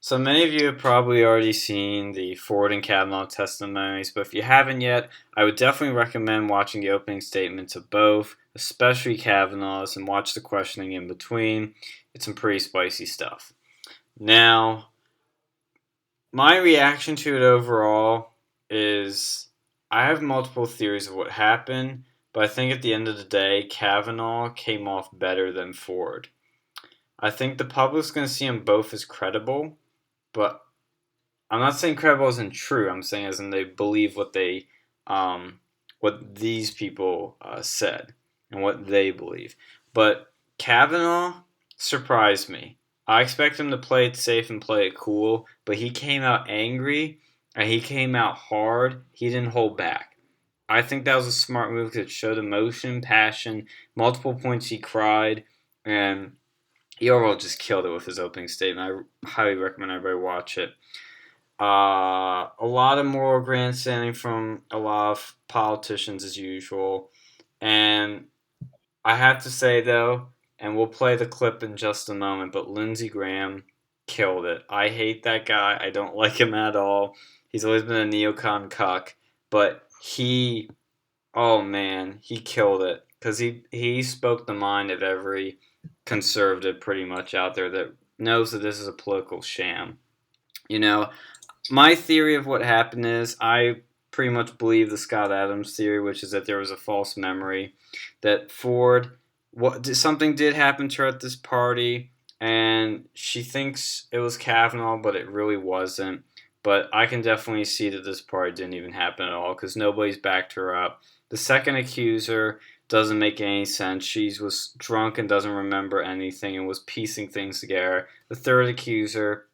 So many of you have probably already seen the Ford and Kavanaugh testimonies, but if you haven't yet, I would definitely recommend watching the opening statements of both, especially Kavanaugh's, and watch the questioning in between. It's some pretty spicy stuff. Now, my reaction to it overall is I have multiple theories of what happened, but I think at the end of the day, Kavanaugh came off better than Ford. I think the public's going to see them both as credible, but I'm not saying credible isn't true. I'm saying as in they believe what these people said and what they believe. But Kavanaugh surprised me. I expect him to play it safe and play it cool, but he came out angry and he came out hard. He didn't hold back. I think that was a smart move because it showed emotion, passion, multiple points he cried, and he overall just killed it with his opening statement. I highly recommend everybody watch it. A lot of moral grandstanding from a lot of politicians as usual. And I have to say, though, and we'll play the clip in just a moment, but Lindsey Graham killed it. I hate that guy. I don't like him at all. He's always been a neocon cuck, but oh man, he killed it. Because he spoke the mind of every conservative pretty much out there that knows that this is a political sham. You know, my theory of what happened is I pretty much believe the Scott Adams theory, which is that there was a false memory, that Ford, something did happen to her at this party, and she thinks it was Kavanaugh, but it really wasn't. But I can definitely see that this party didn't even happen at all because nobody's backed her up. The second accuser doesn't make any sense. She was drunk and doesn't remember anything and was piecing things together. The third accuser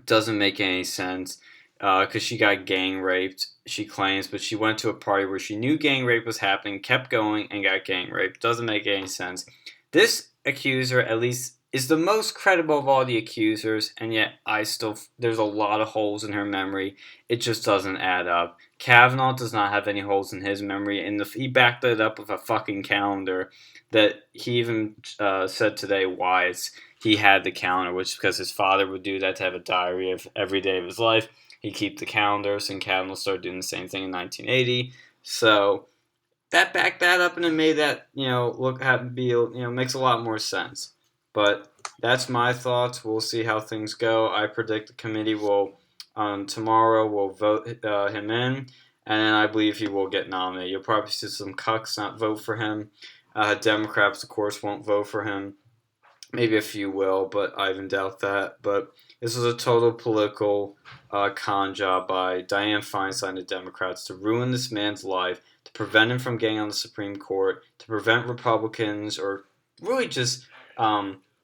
doesn't make any sense because she got gang raped, she claims, but she went to a party where she knew gang rape was happening, kept going, and got gang raped. Doesn't make any sense. This accuser, at least, is the most credible of all the accusers, and yet there's a lot of holes in her memory. It just doesn't add up. Kavanaugh does not have any holes in his memory, and he backed it up with a fucking calendar that he even said today why he had the calendar, which is because his father would do that to have a diary of every day of his life. He'd keep the calendars, and Kavanaugh started doing the same thing in 1980. So that backed that up, and it made that makes a lot more sense. But that's my thoughts. We'll see how things go. I predict the committee will tomorrow will vote him in, and then I believe he will get nominated. You'll probably see some cucks not vote for him. Democrats, of course, won't vote for him. Maybe a few will, but I even doubt that. But this was a total political con job by Dianne Feinstein and the Democrats to ruin this man's life, to prevent him from getting on the Supreme Court, to prevent Republicans or really just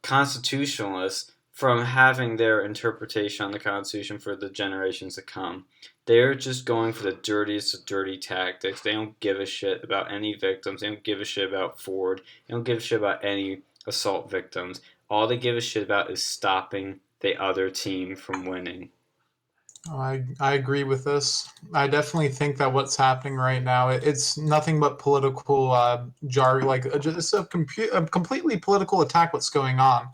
constitutionalists from having their interpretation on the Constitution for the generations to come. They're just going for the dirtiest of dirty tactics. They don't give a shit about any victims. They don't give a shit about Ford. They don't give a shit about any assault victims. All they give a shit about is stopping the other team from winning. I agree with this. I definitely think that what's happening right now, it's nothing but political jar. Like it's a completely political attack. What's going on?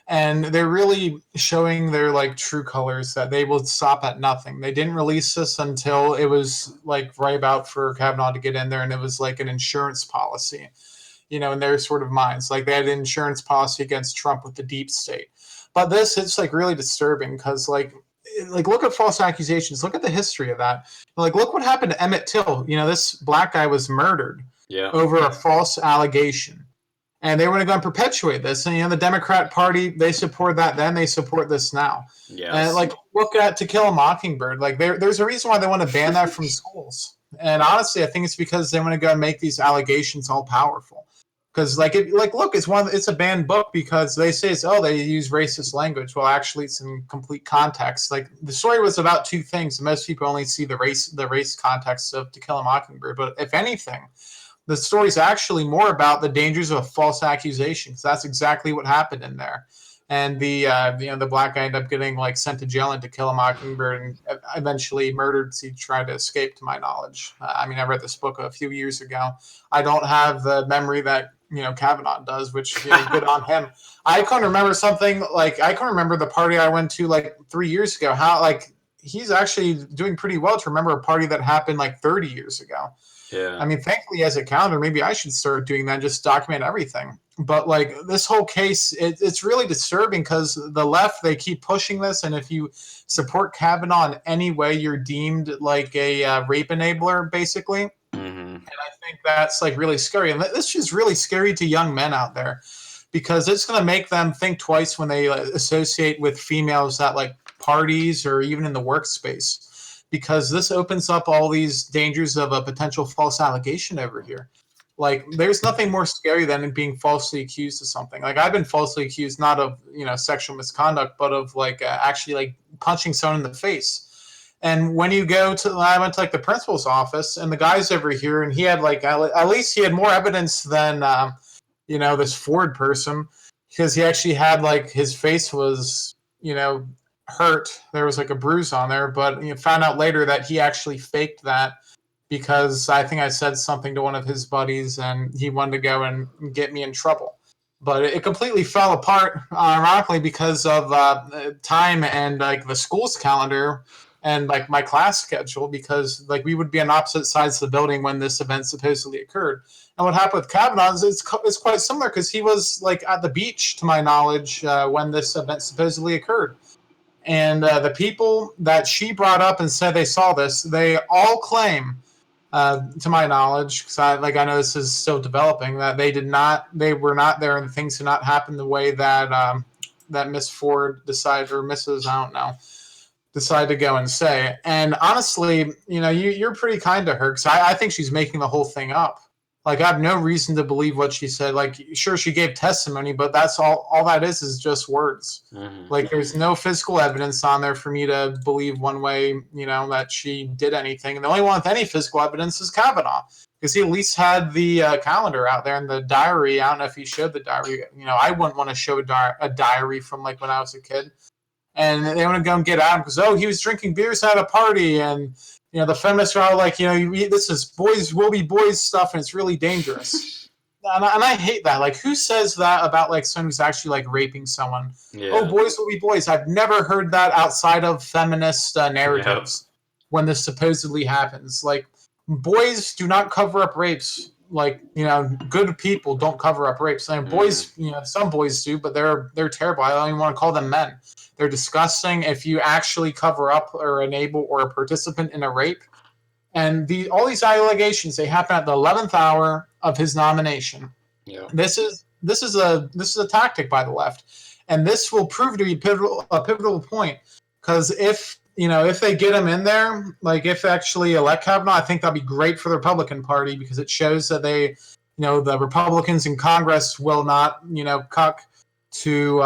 And they're really showing their like true colors that they will stop at nothing. They didn't release this until it was like right about for Kavanaugh to get in there, and it was like an insurance policy, in their sort of minds. Like they had an insurance policy against Trump with the deep state. But this, it's like really disturbing because like look at false accusations. Look at the history of that. Like look what happened to Emmett Till. This black guy was murdered Yeah. over a false allegation. And they were going to perpetuate this. And the Democrat Party, they support that then, they support this now. Yes. And like look at To Kill a Mockingbird. Like there's a reason why they want to ban that from schools. And honestly, I think it's because they want to go and make these allegations all powerful. Because look, it's a banned book because they say they use racist language. Well, actually, it's in complete context. Like the story was about two things. Most people only see the race context of To Kill a Mockingbird. But if anything, the story is actually more about the dangers of a false accusation. Because that's exactly what happened in there. and the black guy ended up getting like sent to jail and To Kill a Mockingbird, and eventually murdered. So he tried to escape, to my knowledge. I mean, I read this book a few years ago. I don't have the memory that Kavanaugh does, which good on him. I can remember something like I can remember the party I went to like 3 years ago. How like he's actually doing pretty well to remember a party that happened like 30 years ago. Yeah. I mean, thankfully, as a calendar, maybe I should start doing that, just document everything. But like this whole case, it's really disturbing because the left, they keep pushing this. And if you support Kavanaugh in any way, you're deemed like a rape enabler, basically. Mm-hmm. And I think that's like really scary. And this is really scary to young men out there because it's going to make them think twice when they associate with females at like parties or even in the workspace. Because this opens up all these dangers of a potential false allegation over here. Like, there's nothing more scary than being falsely accused of something. Like, I've been falsely accused not of sexual misconduct, but of like actually like punching someone in the face. And when you go to, I went to like the principal's office, and the guy's over here, and he had like at least he had more evidence than this Ford person, because he actually had like his face was hurt. There was like a bruise on there, but found out later that he actually faked that because I think I said something to one of his buddies and he wanted to go and get me in trouble. But it completely fell apart, ironically, because of time and like the school's calendar and like my class schedule, because like we would be on opposite sides of the building when this event supposedly occurred. And what happened with Kavanaugh is it's quite similar because he was like at the beach, to my knowledge, when this event supposedly occurred. And the people that she brought up and said they saw this, they all claim, to my knowledge, because I know this is still developing, that they were not there, and things did not happen the way that that Miss Ford decided, or Mrs. I don't know, decided to go and say. And honestly, you're pretty kind to her because I think she's making the whole thing up. Like, I have no reason to believe what she said. Like, sure, she gave testimony, but that's all that is just words. Mm-hmm. Like, there's no physical evidence on there for me to believe one way, that she did anything. And the only one with any physical evidence is Kavanaugh, because he at least had the calendar out there and the diary. I don't know if he showed the diary. I wouldn't want to show a diary from, like, when I was a kid. And they want to go and get out because, he was drinking beers at a party, and the feminists are all like, this is boys will be boys stuff, and it's really dangerous. and I hate that. Like, who says that about like someone who's actually like raping someone? Yeah. Oh, boys will be boys. I've never heard that outside of feminist narratives when this supposedly happens. Like, boys do not cover up rapes. Like, good people don't cover up rapes. I mean, boys, some boys do, but they're terrible. I don't even want to call them men. They're disgusting if you actually cover up or enable or a participant in a rape. And all these allegations, they happen at the 11th hour of his nomination. Yeah. This is a tactic by the left, and this will prove to be a pivotal point, because if they get him in there, like if they actually elect Kavanaugh, I think that'd be great for the Republican Party, because it shows that they, the Republicans in Congress will not, cuck to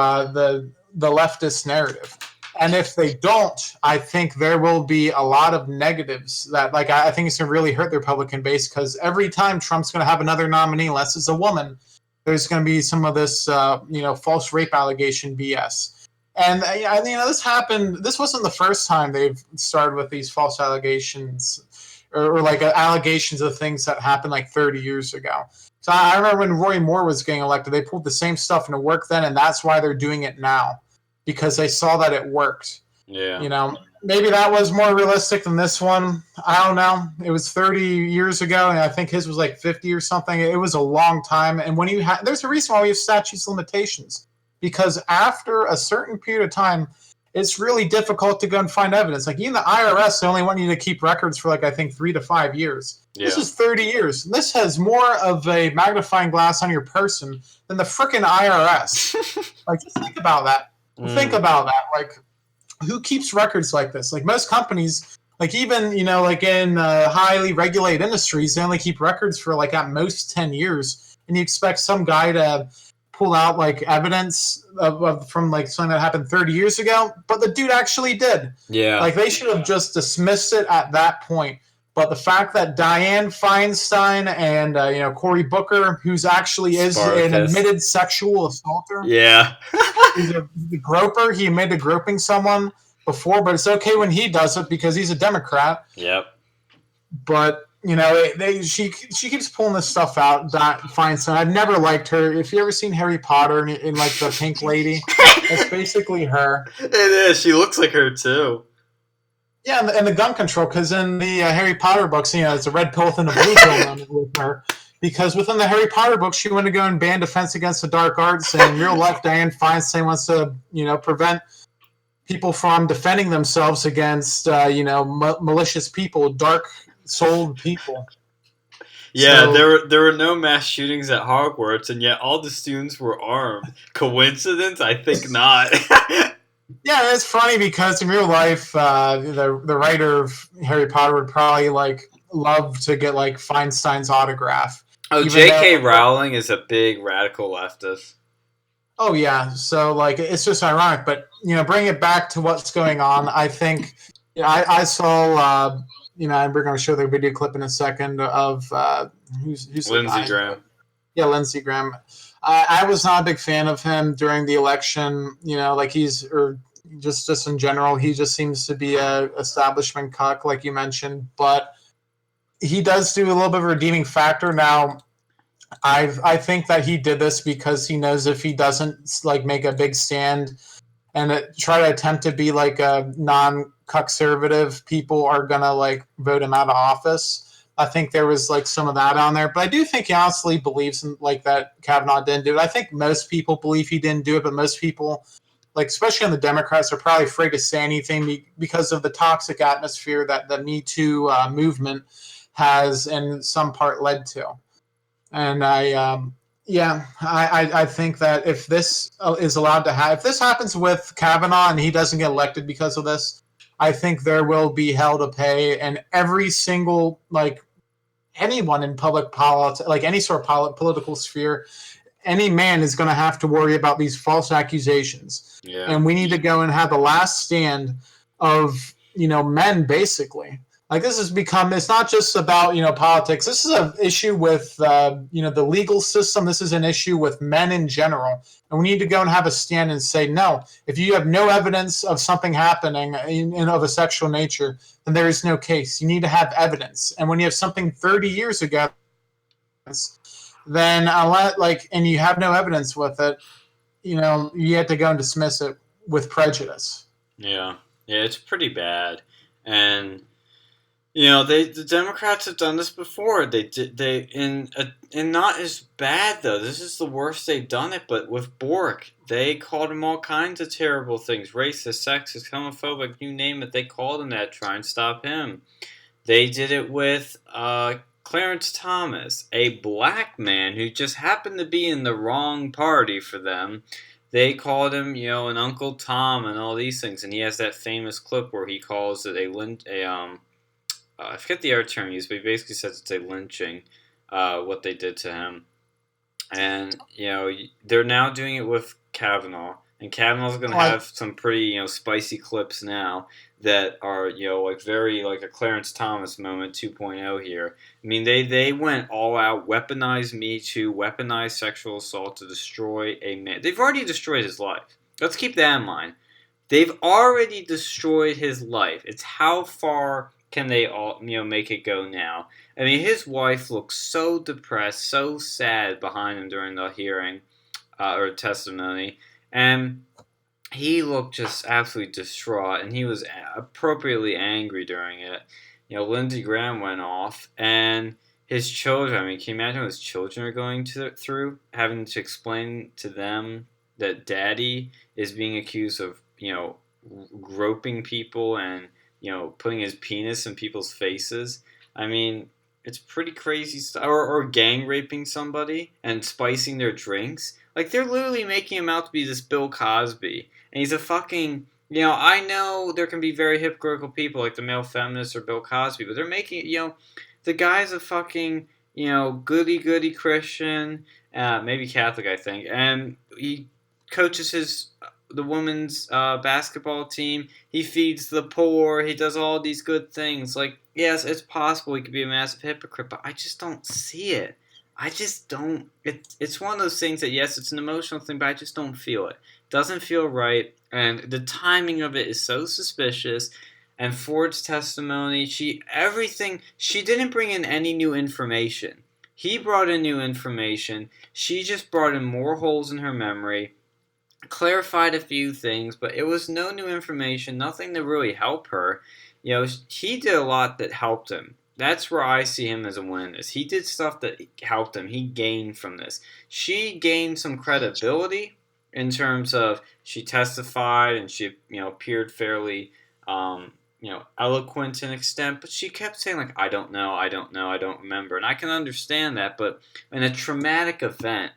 the leftist narrative. And if they don't, I think there will be a lot of negatives that, like, I think it's going to really hurt the Republican base, because every time Trump's going to have another nominee, unless it's a woman, there's going to be some of this, false rape allegation BS. And, this happened. This wasn't the first time they've started with these false allegations or like allegations of things that happened like 30 years ago. So I remember when Roy Moore was getting elected, they pulled the same stuff into work then, and that's why they're doing it now, because they saw that it worked. Yeah. Maybe that was more realistic than this one. I don't know. It was 30 years ago, and I think his was like 50 or something. It was a long time. And when there's a reason why we have statutes limitations, because after a certain period of time, it's really difficult to go and find evidence. Like, even the IRS, they only want you to keep records for like, I think 3 to 5 years. Yeah. This is 30 years. This has more of a magnifying glass on your person than the frickin' IRS. Like, just think about that. Think about that. Like, who keeps records like this? Like, most companies, like even, like in highly regulated industries, they only keep records for like at most 10 years. And you expect some guy to pull out like evidence from like something that happened 30 years ago, but the dude actually did. Yeah. Like, they should have just dismissed it at that point. But the fact that Dianne Feinstein and Cory Booker, who's actually is an admitted sexual assaulter, yeah, he's a groper. He admitted to groping someone before, but it's okay when he does it because he's a Democrat. Yep. But she keeps pulling this stuff out. That Feinstein, I've never liked her. If you ever seen Harry Potter in like the Pink Lady, it's basically her. It is. She looks like her too. Yeah, and the gun control, because in the Harry Potter books, it's a red pill and a blue pill with her. Because within the Harry Potter books, she wanted to go and ban Defense Against the Dark Arts, and in real life, Dianne Feinstein wants to, prevent people from defending themselves against, malicious people, dark-souled people. Yeah, so, there were no mass shootings at Hogwarts, and yet all the students were armed. Coincidence? I think not. Yeah, it's funny because in real life, the writer of Harry Potter would probably love to get Feinstein's autograph. Oh, J.K. Rowling is a big radical leftist. Oh yeah, so it's just ironic, but bring it back to what's going on. I think I saw and we're going to show the video clip in a second of who's Lindsey Graham. Yeah, Lindsey Graham. I was not a big fan of him during the election. Just in general, he just seems to be a establishment cuck, like you mentioned. But he does do a little bit of a redeeming factor. Now, I think that he did this because he knows if he doesn't make a big stand and try to attempt to be a non-conservative, people are gonna vote him out of office. I think there was some of that on there, but I do think he honestly believes in that Kavanaugh didn't do it. I think most people believe he didn't do it, but most people, especially on the Democrats, are probably afraid to say anything because of the toxic atmosphere that the Me Too movement has in some part led to. And I think that if this is allowed to if this happens with Kavanaugh and he doesn't get elected because of this, I think there will be hell to pay, and every single anyone in public politics, any sort of political sphere, any man is going to have to worry about these false accusations. Yeah. And we need to go and have the last stand of men, basically. This has become, it's not just about, politics. This is an issue with, the legal system. This is an issue with men in general. And we need to go and have a stand and say, no, if you have no evidence of something happening of a sexual nature, then there is no case. You need to have evidence. And when you have something 30 years ago, then and you have no evidence with it, you have to go and dismiss it with prejudice. Yeah, it's pretty bad. And the Democrats have done this before. And not as bad though. This is the worst they've done it. But with Bork, they called him all kinds of terrible things: racist, sexist, homophobic, you name it. They called him that. Try and stop him. They did it with Clarence Thomas, a black man who just happened to be in the wrong party for them. They called him, an Uncle Tom and all these things. And he has that famous clip where he calls it I forget the term used, but he basically says it's a lynching, what they did to him. And, they're now doing it with Kavanaugh. And Kavanaugh's going to have some pretty, spicy clips now that are, very a Clarence Thomas moment 2.0 here. I mean, they went all out, weaponized Me Too, weaponized sexual assault to destroy a man. They've already destroyed his life. Let's keep that in mind. They've already destroyed his life. It's how far can they all, make it go now? I mean, his wife looked so depressed, so sad behind him during the hearing or testimony, and he looked just absolutely distraught, and he was appropriately angry during it. Lindsey Graham went off, and his children. I mean, can you imagine what his children are going through, having to explain to them that Daddy is being accused of, groping people and putting his penis in people's faces. I mean, it's pretty crazy stuff. Or gang raping somebody and spicing their drinks. They're literally making him out to be this Bill Cosby. And he's a fucking... I know there can be very hypocritical people like the male feminists or Bill Cosby, but they're making... the guy's a fucking, goody-goody Christian, maybe Catholic, I think. And he coaches the women's basketball team. He feeds the poor. He does all these good things. Yes, it's possible he could be a massive hypocrite, but I just don't see it. I just don't. It's one of those things that, yes, it's an emotional thing, but I just don't feel it. doesn't feel right, and the timing of it is so suspicious. And Ford's testimony, she didn't bring in any new information. He brought in new information. She just brought in more holes in her memory, clarified a few things, but it was no new information, nothing to really help her. He did a lot that helped him. That's where I see him as a winner. He did stuff that helped him. He gained from this. She gained some credibility in terms of she testified and she, appeared fairly, eloquent to an extent, but she kept saying, like, I don't know, I don't know, I don't remember. And I can understand that, but in a traumatic event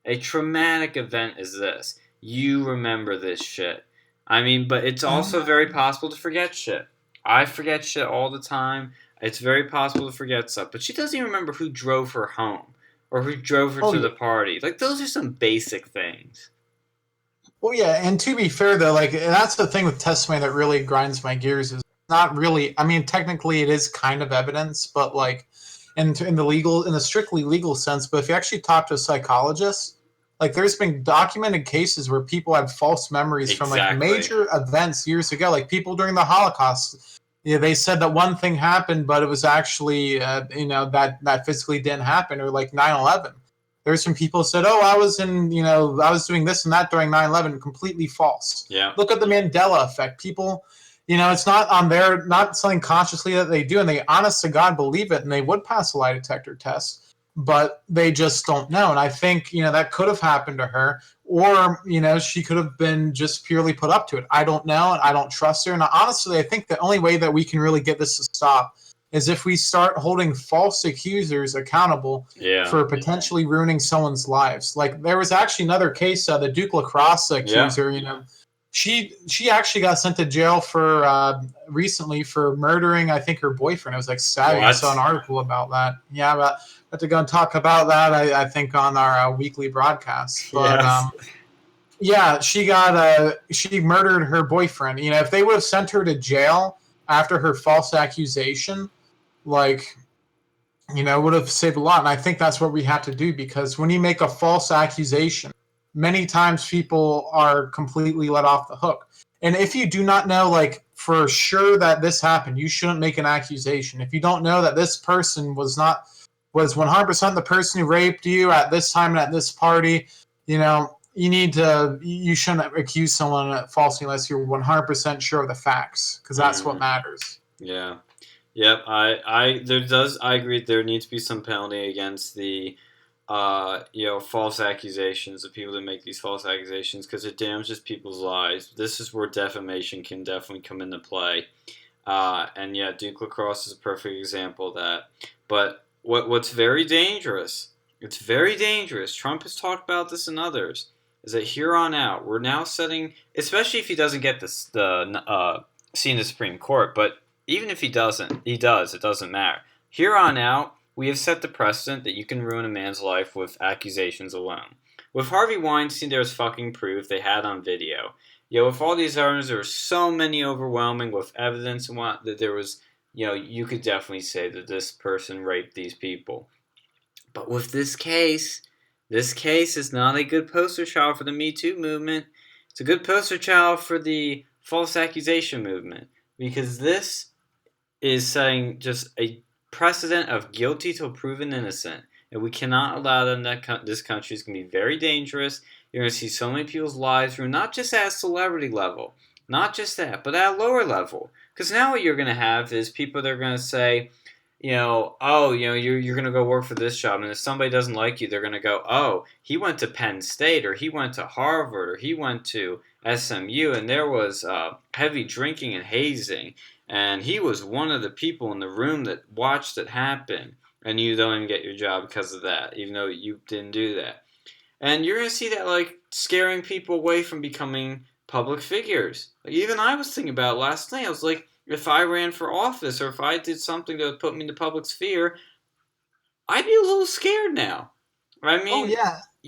is this. You remember this shit. I mean, but it's also very possible to forget shit. I forget shit all the time. It's very possible to forget stuff. But she doesn't even remember who drove her home or who drove her to the party. Like, those are some basic things. Well, yeah, and to be fair, though, like, that's the thing with testimony that really grinds my gears is not really, I mean, technically it is kind of evidence, but, like, in the strictly legal sense, but if you actually talk to a psychologist, like, there's been documented cases where people had false memories from, like, major events years ago, like people during the Holocaust. They said that one thing happened, but it was actually, that physically didn't happen, or like 9/11. There's some people who said, I was doing this and that during 9/11, completely false. Yeah. Look at the Mandela effect. People, it's not not something consciously that they do, and they honest to God believe it, and they would pass a lie detector test, but they just don't know. And I think, that could have happened to her, or, she could have been just purely put up to it. I don't know, and I don't trust her. And honestly, I think the only way that we can really get this to stop is if we start holding false accusers accountable for potentially ruining someone's lives. Like, there was actually another case, the Duke Lacrosse accuser, she actually got sent to jail for recently for murdering, I think, her boyfriend. It was like Saturday. I saw an article about that. Yeah, but I have to go and talk about that, I think, on our weekly broadcast. But she murdered her boyfriend. If they would have sent her to jail after her false accusation, like, would have saved a lot. And I think that's what we have to do, because when you make a false accusation, many times people are completely let off the hook. And if you do not know, like, for sure that this happened, you shouldn't make an accusation. If you don't know that this person was 100% the person who raped you at this time and at this party, you shouldn't accuse someone falsely unless you're 100% sure of the facts, because that's what matters. Yeah. Yep. I agree. There needs to be some penalty against the, false accusations, the people that make these false accusations, because it damages people's lives. This is where defamation can definitely come into play. And yeah, Duke Lacrosse is a perfect example of that. But what's very dangerous, it's very dangerous, Trump has talked about this and others, is that here on out, we're now setting, especially if he doesn't get the seat in the Supreme Court, but even if he does, it doesn't matter. Here on out, we have set the precedent that you can ruin a man's life with accusations alone. With Harvey Weinstein, there was fucking proof they had on video. With all these others, there were so many overwhelming with evidence and what that there was, you could definitely say that this person raped these people. But with this case is not a good poster child for the Me Too movement. It's a good poster child for the false accusation movement, because this is setting just a precedent of guilty till proven innocent, and we cannot allow them. This country is going to be very dangerous. You're going to see so many people's lives ruined, not just at a celebrity level, not just that, but at a lower level. Because now what you're going to have is people that are going to say, you're going to go work for this job, and if somebody doesn't like you, they're going to go, oh, he went to Penn State, or he went to Harvard, or he went to SMU, and there was heavy drinking and hazing, and he was one of the people in the room that watched it happen, and you don't even get your job because of that, even though you didn't do that. And you're going to see that, like, scaring people away from becoming public figures. Like, even I was thinking about it last night. I was like, if I ran for office, or if I did something that would put me in the public sphere, I'd be a little scared now. I mean,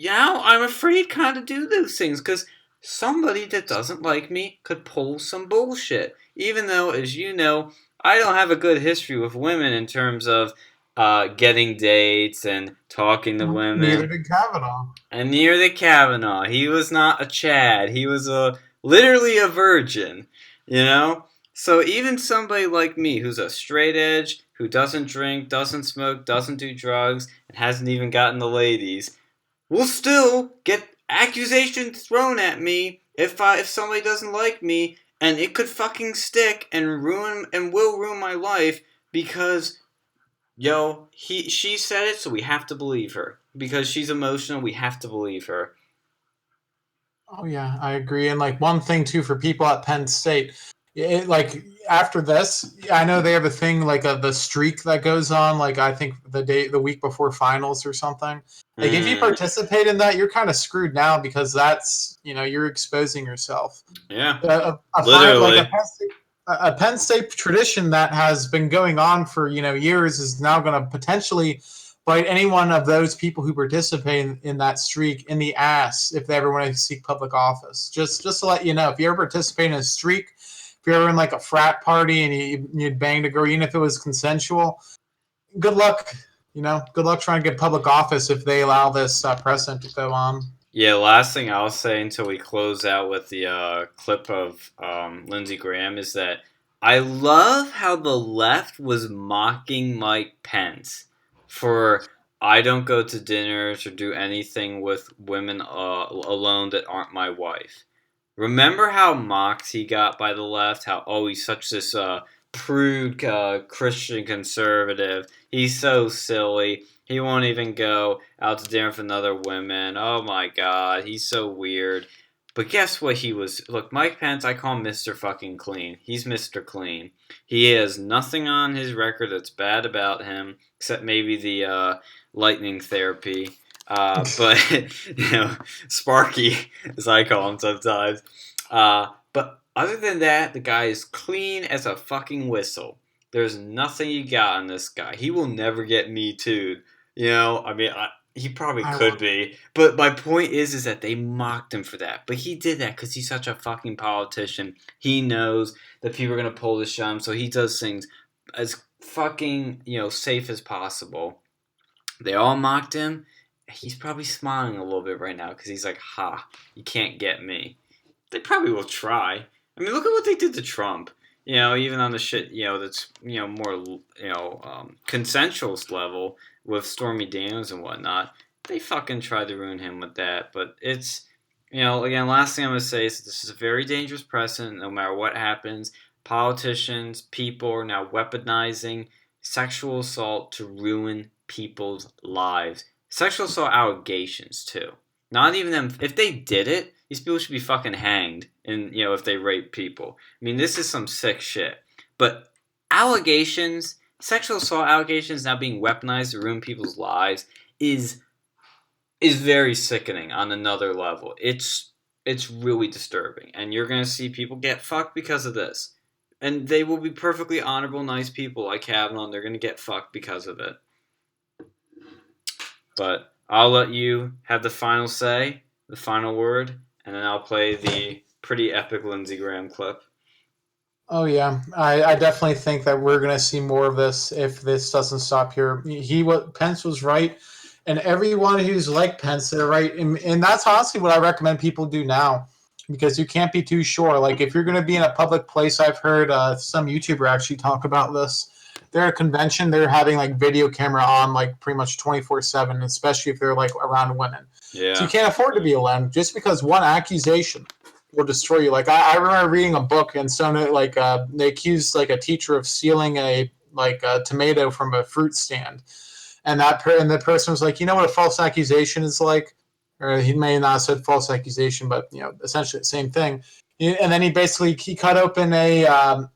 I'm afraid kind of do those things, because somebody that doesn't like me could pull some bullshit. Even though, as you know, I don't have a good history with women in terms of getting dates and talking to Neither women. did Kavanaugh. And near the Kavanaugh, he was not a Chad. He was literally a virgin, you know? So even somebody like me, who's a straight edge, who doesn't drink, doesn't smoke, doesn't do drugs, and hasn't even gotten the ladies, will still get accusations thrown at me if somebody doesn't like me, and it could fucking stick and will ruin my life because she said it, so we have to believe her. Because she's emotional, we have to believe her. Oh yeah, I agree. And like one thing too for people at Penn State, like after this, I know they have a thing like the streak that goes on. Like I think the week before finals or something. Like if you Mm, participate in that, you're kind of screwed now because that's you're exposing yourself. yeah, Like literally. A Penn State tradition that has been going on for years is now going to potentially bite any one of those people who participate in that streak in the ass if they ever want to seek public office. Just to let you know, if you ever participate in a streak, if you're ever in like a frat party and you banged a girl, even if it was consensual, good luck. Good luck trying to get public office if they allow this precedent to go on. Yeah, last thing I'll say until we close out with the clip of Lindsey Graham is that I love how the left was mocking Mike Pence for I don't go to dinners or do anything with women alone that aren't my wife. Remember how mocked he got by the left? How he's such this prude Christian conservative. He's so silly. He won't even go out to dinner with another women. Oh my god, he's so weird. But guess what he was? Look, Mike Pence, I call him Mr. Fucking Clean. He's Mr. Clean. He has nothing on his record that's bad about him, except maybe the lightning therapy. But, Sparky, as I call him sometimes. But other than that, the guy is clean as a fucking whistle. There's nothing you got on this guy. He will never get me too. He probably could be, but my point is that they mocked him for that. But he did that because he's such a fucking politician. He knows that people are gonna pull the shun, so he does things as fucking safe as possible. They all mocked him. He's probably smiling a little bit right now because he's like, "Ha, you can't get me." They probably will try. I mean, look at what they did to Trump. Even on the shit, that's more consensual level with Stormy Daniels and whatnot. They fucking tried to ruin him with that. But it's again, last thing I'm gonna say is this is a very dangerous precedent. No matter what happens, politicians, people are now weaponizing sexual assault to ruin people's lives. Sexual assault allegations too. Not even them. If they did it, these people should be fucking hanged. And if they rape people, I mean, this is some sick shit. But allegations, sexual assault allegations, now being weaponized to ruin people's lives is very sickening on another level. It's really disturbing, and you're gonna see people get fucked because of this. And they will be perfectly honorable, nice people like Kavanaugh, and they're gonna get fucked because of it. But I'll let you have the final say, the final word, and then I'll play the pretty epic Lindsey Graham clip. Oh yeah, I definitely think that we're going to see more of this if this doesn't stop here. Pence was right, and everyone who's like Pence, they're right, and that's honestly what I recommend people do now, because you can't be too sure. Like if you're going to be in a public place, I've heard some YouTuber actually talk about this. They're at a convention, they're having like video camera on like pretty much 24/7, especially if they're like around women. Yeah. So you can't afford to be alone just because one accusation will destroy you. Like I remember reading a book and they accused like a teacher of stealing a tomato from a fruit stand, and the person was like, you know what a false accusation is like, or he may not have said false accusation, but essentially the same thing. And then he cut open a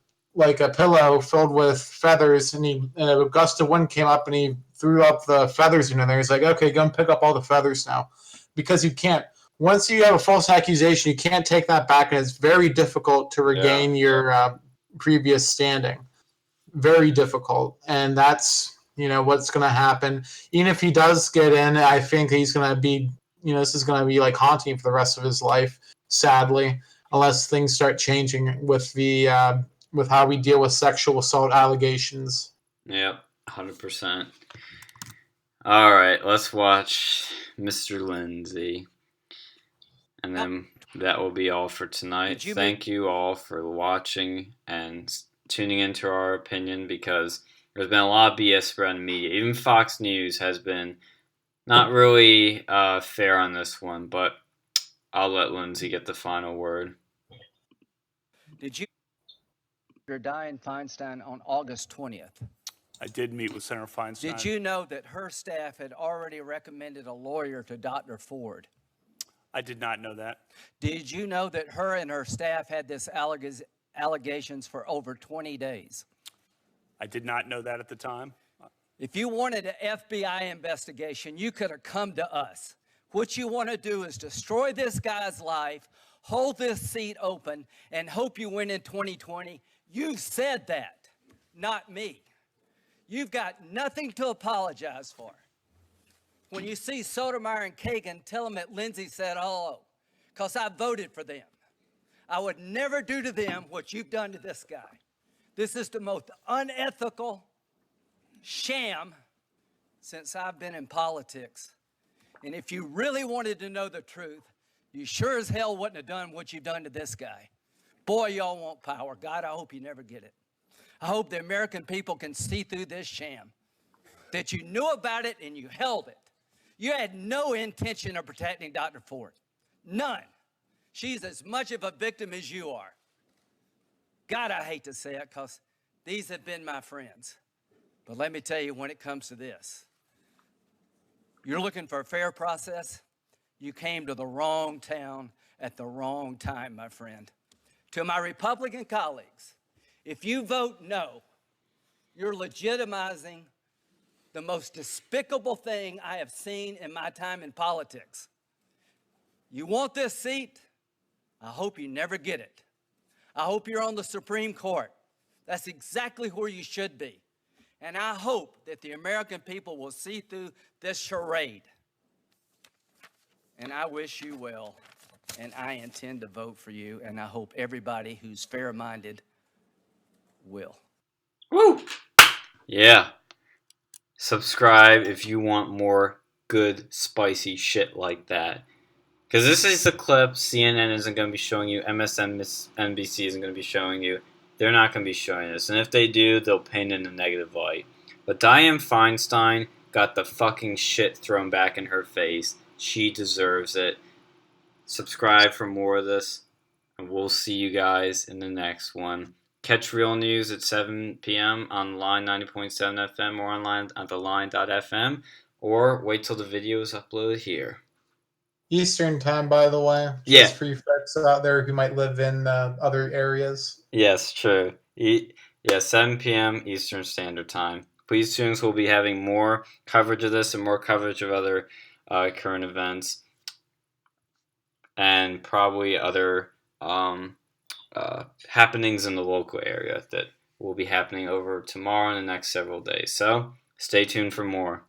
pillow filled with feathers, and a gust of wind came up and he threw up the feathers into there. He's like, okay, go and pick up all the feathers now, because you can't. Once you have a false accusation, you can't take that back, and it's very difficult to regain your previous standing. Very difficult, and that's what's going to happen. Even if he does get in, I think he's going to be this is going to be like haunting for the rest of his life, sadly, unless things start changing with the with how we deal with sexual assault allegations. Yep. 100%. All right, let's watch Mr. Lindsay. And then that will be all for tonight. Thank you all for watching and tuning into our opinion, because there's been a lot of BS spread in media. Even Fox News has been not really fair on this one, but I'll let Lindsay get the final word. Did you Dianne Feinstein on August 20th? I did meet with Senator Feinstein. Did you know that her staff had already recommended a lawyer to Dr. Ford? I did not know that. Did you know that her and her staff had this allegations for over 20 days? I did not know that at the time. If you wanted an FBI investigation, you could have come to us. What you want to do is destroy this guy's life, hold this seat open, and hope you win in 2020. You've said that, not me. You've got nothing to apologize for. When you see Sotomayor and Kagan, tell them that Lindsay said hello, because I voted for them. I would never do to them what you've done to this guy. This is the most unethical sham since I've been in politics. And if you really wanted to know the truth, you sure as hell wouldn't have done what you've done to this guy. Boy, y'all want power. God, I hope you never get it. I hope the American people can see through this sham, that you knew about it and you held it. You had no intention of protecting Dr. Ford. None. She's as much of a victim as you are. God, I hate to say it, because these have been my friends. But let me tell you, when it comes to this, you're looking for a fair process, you came to the wrong town at the wrong time, my friend. To my Republican colleagues, if you vote no, you're legitimizing the most despicable thing I have seen in my time in politics. You want this seat? I hope you never get it. I hope you're on the Supreme Court. That's exactly where you should be. And I hope that the American people will see through this charade. And I wish you well, and I intend to vote for you, and I hope everybody who's fair-minded will. Woo! Yeah. Subscribe if you want more good, spicy shit like that. Because this is the clip CNN isn't going to be showing you, MSNBC isn't going to be showing you. They're not going to be showing this. And if they do, they'll paint it in a negative light. But Dianne Feinstein got the fucking shit thrown back in her face. She deserves it. Subscribe for more of this. And we'll see you guys in the next one. Catch Real News at 7 p.m. on Line 90.7 FM or online at theline.fm. Or wait till the video is uploaded here. Eastern time, by the way. Just for you folks out there who might live in other areas. Yes, true. 7 p.m. Eastern Standard Time. Please tune in. We'll be having more coverage of this and more coverage of other current events. And probably other happenings in the local area that will be happening over tomorrow and the next several days. So, stay tuned for more.